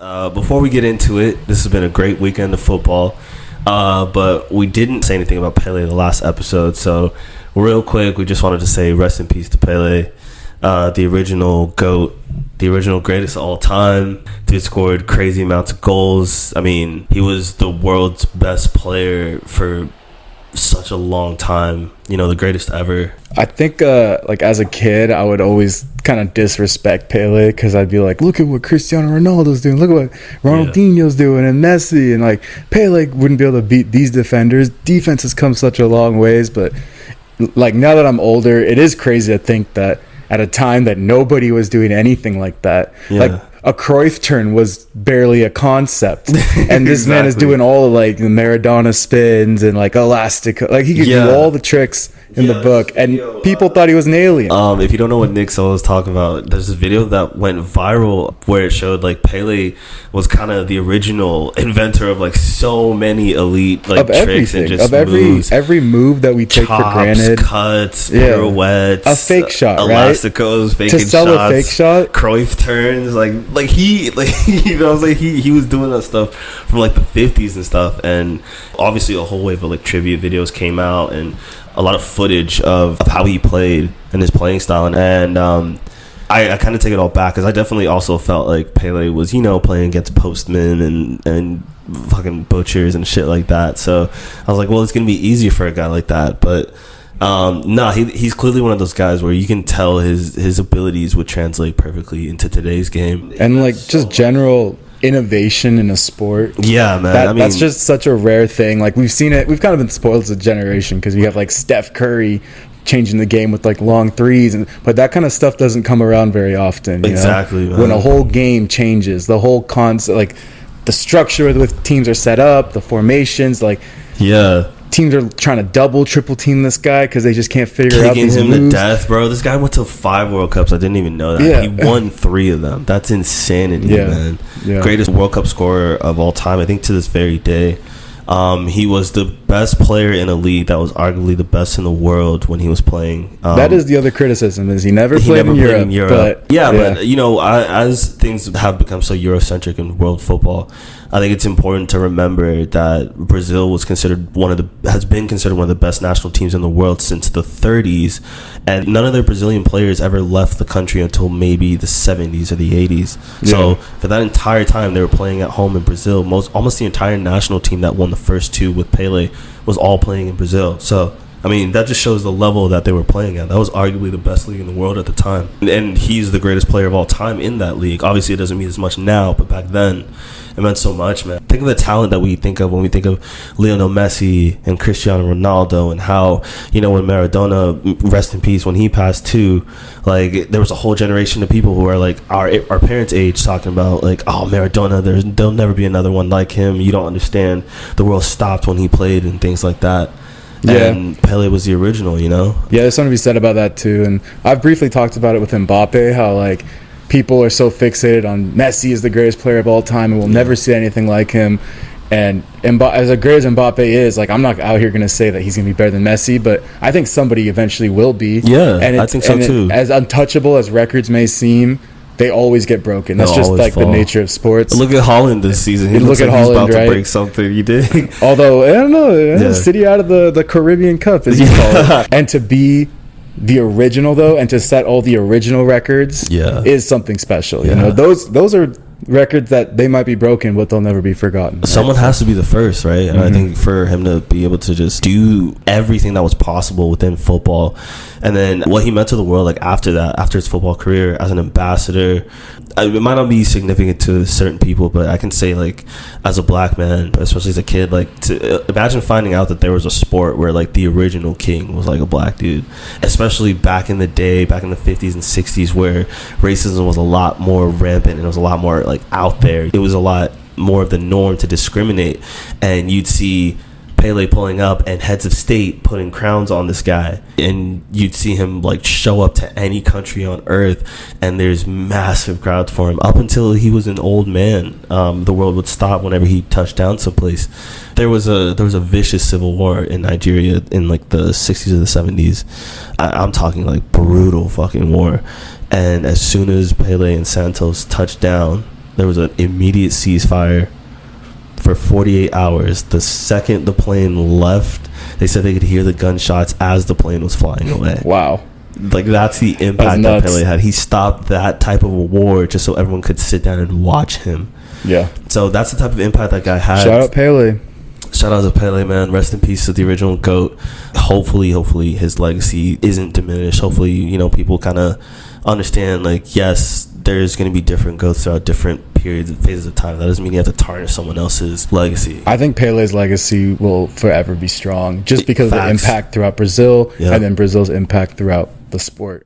Before we get into it, this has been a great weekend of football, but we didn't say anything about Pele the last episode, so real quick, we just wanted to say rest in peace to Pele, the original GOAT, the original greatest of all time. Dude scored crazy amounts of goals. I mean, he was the world's best player for such a long time, the greatest ever. I think as a kid I would always kind of disrespect Pele because I'd be like, look at what Cristiano Ronaldo's doing, look at what Ronaldinho's doing, and Messi, and like Pele wouldn't be able to beat these defenders. Defense has come such a long ways, but like now that I'm older, it is crazy to think that at a time that nobody was doing anything like that, like a Cruyff turn was barely a concept, and this man is doing all of like the Maradona spins and like elastic, like he could do all the tricks in the book, and people thought he was an alien. If you don't know what Nick was talking about, there's a video that went viral where it showed like Pele was kind of the original inventor of like so many elite like tricks and just moves. every move that we take for granted, cuts, pirouettes, a fake shot, elasticos, faking to sell shots, a fake shot, Cruyff turns, he was doing that stuff from like the 50s and stuff, and obviously a whole wave of like trivia videos came out and a lot of footage of how he played and his playing style, and I kind of take it all back because I definitely also felt like Pele was playing against postmen and fucking butchers and shit like that, so I was like, well, it's gonna be easier for a guy like that, but he's clearly one of those guys where you can tell his abilities would translate perfectly into today's game, and like just general innovation in a sport. Yeah, man. That's just such a rare thing. Like we've seen it. We've kind of been spoiled as a generation because we have like Steph Curry changing the game with like long threes, but that kind of stuff doesn't come around very often. Exactly, man. When a whole game changes, the whole concept, like the structure with teams are set up, the formations, like teams are trying to double, triple team this guy because they just can't figure out these him moves. To death, bro. This guy went to 5 World Cups. I didn't even know that. Yeah. He won 3 of them. That's insanity, man. Yeah. Greatest World Cup scorer of all time, I think, to this very day. He was the best player in a league that was arguably the best in the world when he was playing. That is the other criticism, is he never played in Europe. But as things have become so Eurocentric in world football, I think it's important to remember that Brazil has been considered one of the best national teams in the world since the 30s, and none of their Brazilian players ever left the country until maybe the 70s or the 80s. So for that entire time they were playing at home in Brazil. Almost the entire national team that won the first 2 with Pele was all playing in Brazil. So I mean, that just shows the level that they were playing at. That was arguably the best league in the world at the time. And he's the greatest player of all time in that league. Obviously, it doesn't mean as much now, but back then, it meant so much, man. Think of the talent that we think of when we think of Lionel Messi and Cristiano Ronaldo, and how, when Maradona, rest in peace, when he passed too, like, there was a whole generation of people who are like our parents' age talking about, like, oh, Maradona, there'll never be another one like him. You don't understand. The world stopped when he played and things like that. And Pele was the original, Yeah, there's something to be said about that too. And I've briefly talked about it with Mbappe, how like people are so fixated on Messi is the greatest player of all time and we'll never see anything like him. And as great as Mbappe is, like, I'm not out here going to say that he's going to be better than Messi, but I think somebody eventually will be. Yeah, and I think so too. As untouchable as records may seem, they always get broken. That's just like the nature of sports. Look at Haaland this season. He looks like he's about to break something. You did. Although, I don't know, City out of the Caribbean Cup, as you call it. And to be the original, though, and to set all the original records is something special. You know, those are records that they might be broken, but they'll never be forgotten. Right? Someone has to be the first, right? And I think for him to be able to just do everything that was possible within football, and then what he meant to the world, like after his football career as an ambassador, it might not be significant to certain people, but I can say, like, as a black man, especially as a kid, like, to imagine finding out that there was a sport where, like, the original king was like a black dude, especially back in the day, back in the 50s and 60s, where racism was a lot more rampant and it was a lot more like out there. It was a lot more of the norm to discriminate, and you'd see Pele pulling up and heads of state putting crowns on this guy, and you'd see him like show up to any country on earth and there's massive crowds for him. Up until he was an old man, the world would stop whenever he touched down someplace. There was a vicious civil war in Nigeria in like the 60s or the 70s. I'm talking like brutal fucking war. And as soon as Pele and Santos touched down, there was an immediate ceasefire for 48 hours. The second the plane left, they said they could hear the gunshots as the plane was flying away. Wow. Like, that's the impact that Pele had. He stopped that type of a war just so everyone could sit down and watch him. Yeah. So that's the type of impact that guy had. Shout out Pele. Shout out to Pele, man. Rest in peace to the original GOAT. Hopefully his legacy isn't diminished. Hopefully, you know, people kind of understand, like, yes, there's going to be different GOATs throughout different periods and phases of time. That doesn't mean you have to tarnish someone else's legacy. I think Pele's legacy will forever be strong just because Facts. of the impact throughout Brazil and then Brazil's impact throughout the sport.